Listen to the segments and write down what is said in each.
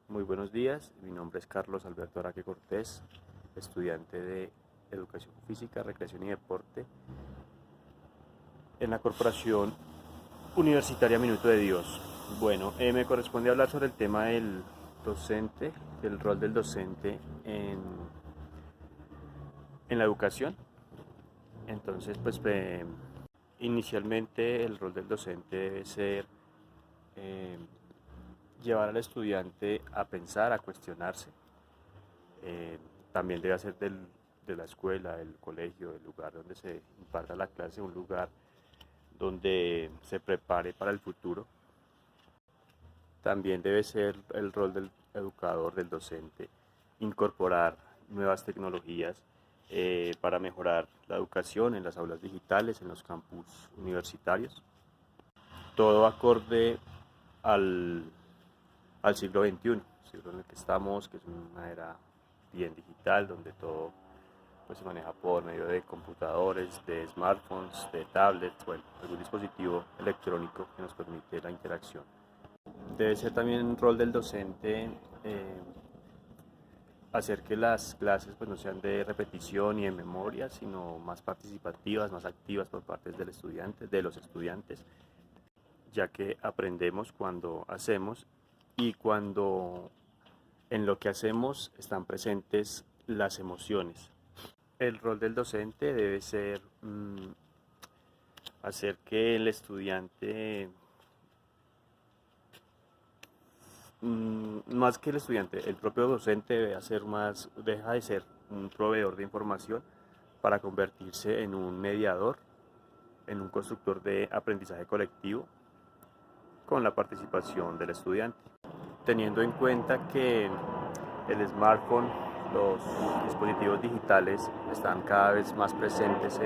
Muy buenos días, mi nombre es Carlos Alberto Araque Cortés, estudiante de Educación Física, Recreación y Deporte en la Corporación Universitaria Minuto de Dios. Bueno, me corresponde hablar sobre el tema del docente, del rol del docente en la educación. Entonces, inicialmente el rol del docente debe ser eh, llevar al estudiante a pensar, a cuestionarse. Eh, También debe hacer de la escuela, el colegio, el lugar donde se imparta la clase, un lugar donde se prepare para el futuro. También debe ser el rol del educador, del docente, incorporar nuevas tecnologías para mejorar la educación en las aulas digitales, en los campus universitarios. Todo acorde al, al siglo XXI, siglo en el que estamos, que es una era bien digital, donde todo se maneja por medio de computadores, de smartphones, de tablets, bueno, algún dispositivo electrónico que nos permite la interacción. Debe ser también un rol del docente hacer que las clases no sean de repetición y de memoria, sino más participativas, más activas por parte del estudiante, de los estudiantes, ya que aprendemos cuando hacemos y cuando en lo que hacemos están presentes las emociones. El rol del docente debe ser hacer que el estudiante, más que el estudiante, el propio docente debe hacer más, deja de ser un proveedor de información para convertirse en un mediador, en un constructor de aprendizaje colectivo con la participación del estudiante. Teniendo en cuenta que el smartphone, los dispositivos digitales están cada vez más presentes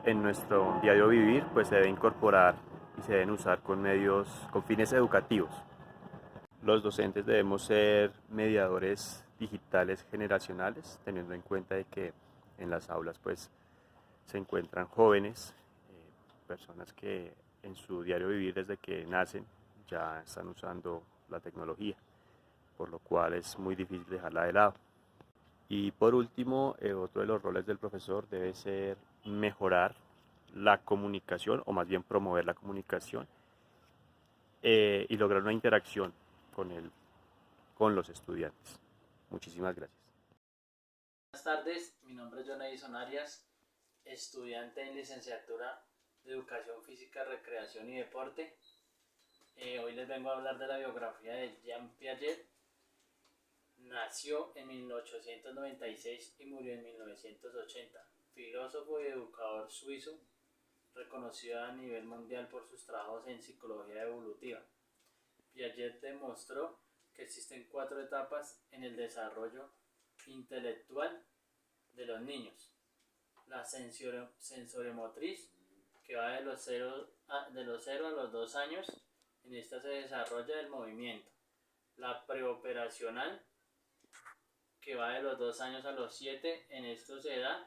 en nuestro diario vivir, pues se debe incorporar y se deben usar con medios, con fines educativos. Los docentes debemos ser mediadores digitales generacionales, teniendo en cuenta de que en las aulas se encuentran jóvenes, personas que en su diario vivir desde que nacen ya están usando la tecnología, por lo cual es muy difícil dejarla de lado. Y por último, otro de los roles del profesor debe ser mejorar la comunicación, o más bien promover la comunicación y lograr una interacción con, con los estudiantes. Muchísimas gracias. Buenas tardes, mi nombre es John Edison Arias, estudiante en licenciatura de Educación Física, Recreación y Deporte. Hoy les vengo a hablar de la biografía de Jean Piaget. Nació en 1896 y murió en 1980. Filósofo y educador suizo, reconocido a nivel mundial por sus trabajos en psicología evolutiva. Piaget demostró que existen 4 etapas en el desarrollo intelectual de los niños: la sensoriomotriz, que va de los 0 a los 2 años. En esta se desarrolla el movimiento. La preoperacional, que va de los 2 años a los 7. En esto se da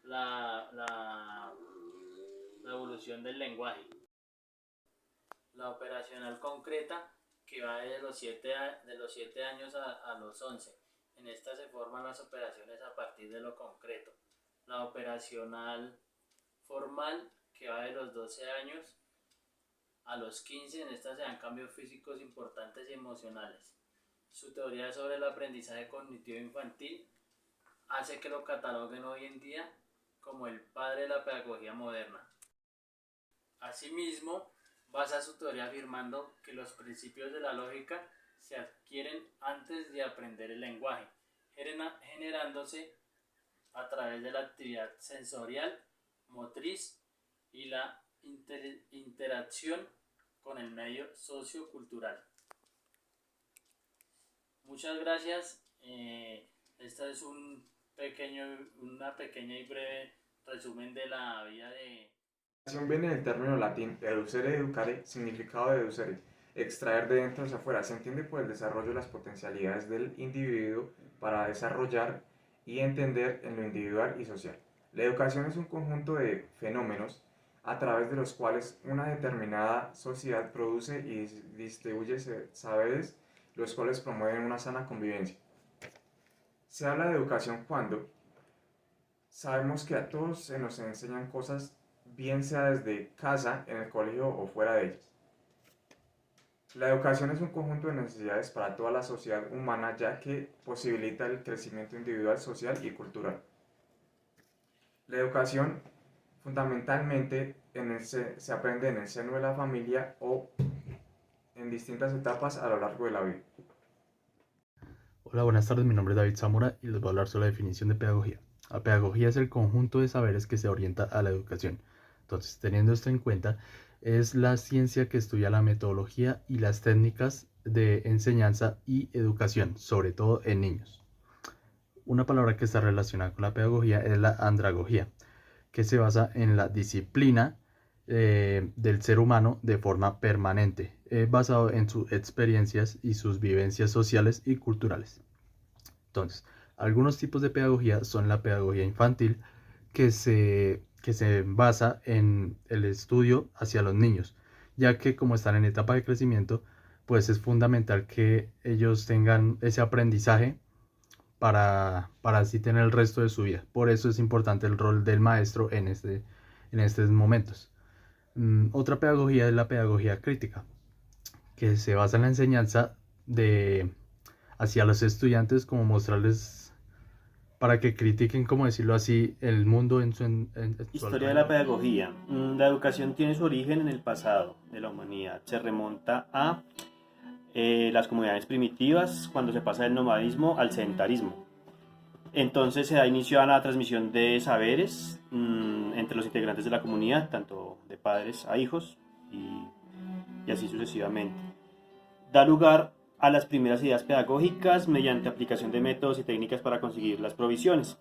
la evolución del lenguaje. La operacional concreta, que va de los 7 años a los 11. En esta se forman las operaciones a partir de lo concreto. La operacional formal, que va de los 12 años a los 15. En esta se dan cambios físicos importantes y emocionales. Su teoría sobre el aprendizaje cognitivo infantil hace que lo cataloguen hoy en día como el padre de la pedagogía moderna. Asimismo, basa su teoría afirmando que los principios de la lógica se adquieren antes de aprender el lenguaje, generándose a través de la actividad sensorial, motriz y la interacción con el medio sociocultural. Muchas gracias. Esta es una pequeña y breve resumen de la vida de... Viene del término latín educere educare, significado de educere, extraer de dentro hacia afuera. Se entiende por el desarrollo de las potencialidades del individuo para desarrollar y entender en lo individual y social. La educación es un conjunto de fenómenos a través de los cuales una determinada sociedad produce y distribuye saberes, los cuales promueven una sana convivencia. Se habla de educación cuando sabemos que a todos se nos enseñan cosas, bien sea desde casa, en el colegio o fuera de ellas. La educación es un conjunto de necesidades para toda la sociedad humana, ya que posibilita el crecimiento individual, social y cultural. La educación fundamentalmente se aprende en el seno de la familia o en distintas etapas a lo largo de la vida. Hola, buenas tardes, mi nombre es David Zamora y les voy a hablar sobre la definición de pedagogía. La pedagogía es el conjunto de saberes que se orienta a la educación. Entonces, teniendo esto en cuenta, es la ciencia que estudia la metodología y las técnicas de enseñanza y educación, sobre todo en niños. Una palabra que está relacionada con la pedagogía es la andragogía, que se basa en la disciplina del ser humano de forma permanente, basado en sus experiencias y sus vivencias sociales y culturales. Entonces, algunos tipos de pedagogía son la pedagogía infantil, que se basa en el estudio hacia los niños, ya que como están en etapa de crecimiento, pues es fundamental que ellos tengan ese aprendizaje para así tener el resto de su vida. Por eso es importante el rol del maestro en estos momentos. Otra pedagogía es la pedagogía crítica, que se basa en la enseñanza hacia los estudiantes, como mostrarles para que critiquen, como decirlo así, el mundo en su Historia de la pedagogía. La educación tiene su origen en el pasado de la humanidad. Se remonta a las comunidades primitivas, cuando se pasa del nomadismo al sedentarismo. Entonces se da inicio a la transmisión de saberes entre los integrantes de la comunidad, tanto de padres a hijos y así sucesivamente. Da lugar a las primeras ideas pedagógicas mediante aplicación de métodos y técnicas para conseguir las provisiones.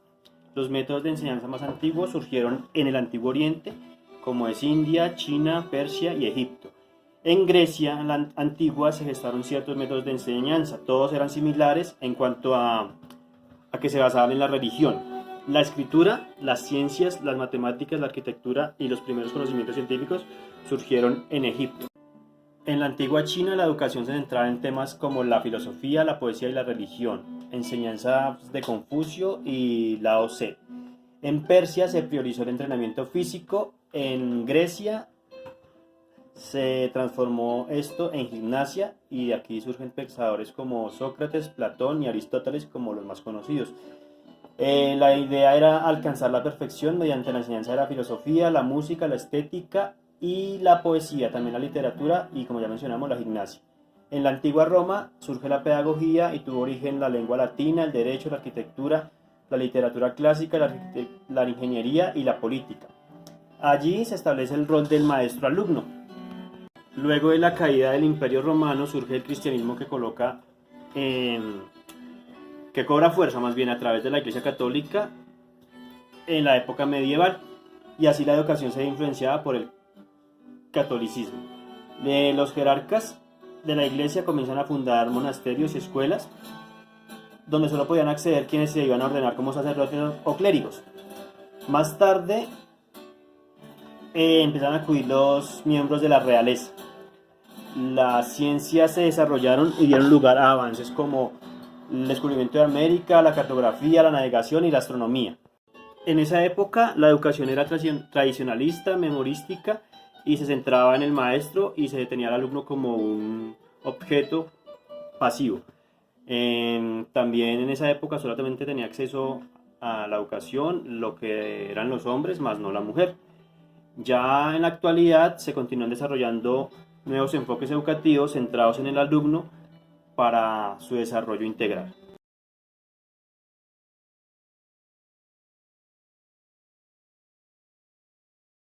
Los métodos de enseñanza más antiguos surgieron en el Antiguo Oriente, como es India, China, Persia y Egipto. En Grecia la antigua se gestaron ciertos métodos de enseñanza. Todos eran similares en cuanto a que se basaban en la religión, la escritura, las ciencias, las matemáticas, la arquitectura y los primeros conocimientos científicos surgieron en Egipto. En la antigua China la educación se centraba en temas como la filosofía, la poesía y la religión, enseñanzas de Confucio y Lao Tse. En Persia se priorizó el entrenamiento físico. En Grecia se transformó esto en gimnasia y de aquí surgen pensadores como Sócrates, Platón y Aristóteles como los más conocidos. La idea era alcanzar la perfección mediante la enseñanza de la filosofía, la música, la estética y la poesía, también la literatura y, como ya mencionamos, la gimnasia. En la antigua Roma surge la pedagogía y tuvo origen la lengua latina, el derecho, la arquitectura, la literatura clásica, la ingeniería y la política. Allí se establece el rol del maestro-alumno. Luego de la caída del Imperio Romano surge el cristianismo que cobra fuerza más bien a través de la Iglesia Católica en la época medieval, y así la educación se ve influenciada por el catolicismo. Los jerarcas de la Iglesia comienzan a fundar monasterios y escuelas donde solo podían acceder quienes se iban a ordenar como sacerdotes o clérigos. Más tarde empezaron a acudir los miembros de la realeza. Las ciencias se desarrollaron y dieron lugar a avances como el descubrimiento de América, la cartografía, la navegación y la astronomía. En esa época la educación era tradicionalista, memorística y se centraba en el maestro y se tenía al alumno como un objeto pasivo. También en esa época solamente tenía acceso a la educación lo que eran los hombres, más no la mujer. Ya en la actualidad se continúan desarrollando nuevos enfoques educativos centrados en el alumno para su desarrollo integral.